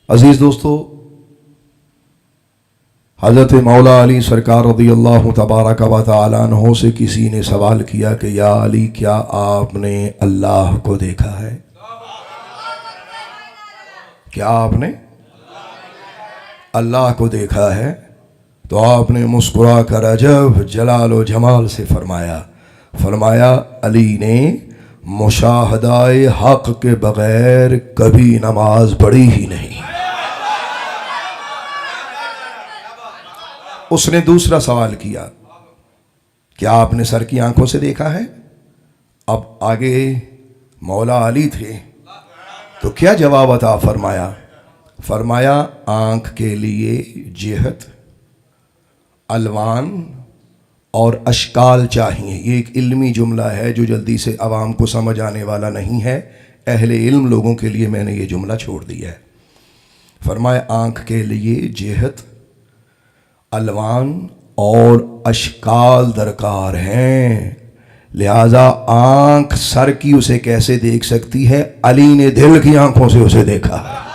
عزیز دوستو، حضرت مولا علی سرکار رضی اللہ تبارک و تعالی عنہ سے کسی نے سوال کیا کہ یا علی، کیا آپ نے اللہ کو دیکھا ہے؟ کیا آپ نے اللہ کو دیکھا ہے؟ تو آپ نے مسکرا کر عجب جلال و جمال سے فرمایا علی نے مشاہدہ حق کے بغیر کبھی نماز پڑھی ہی نہیں۔ اس نے دوسرا سوال کیا، کیا آپ نے سر کی آنکھوں سے دیکھا ہے؟ اب آگے مولا علی تھے تو کیا جواب عطا فرمایا آنکھ کے لیے جہت، الوان اور اشکال چاہیے۔ یہ ایک علمی جملہ ہے جو جلدی سے عوام کو سمجھ آنے والا نہیں ہے، اہل علم لوگوں کے لیے میں نے یہ جملہ چھوڑ دیا ہے۔ فرمایا آنکھ کے لیے جہت، الوان اور اشکال درکار ہیں، لہذا آنکھ سر کی اسے کیسے دیکھ سکتی ہے؟ علی نے دل کی آنکھوں سے اسے دیکھا ہے۔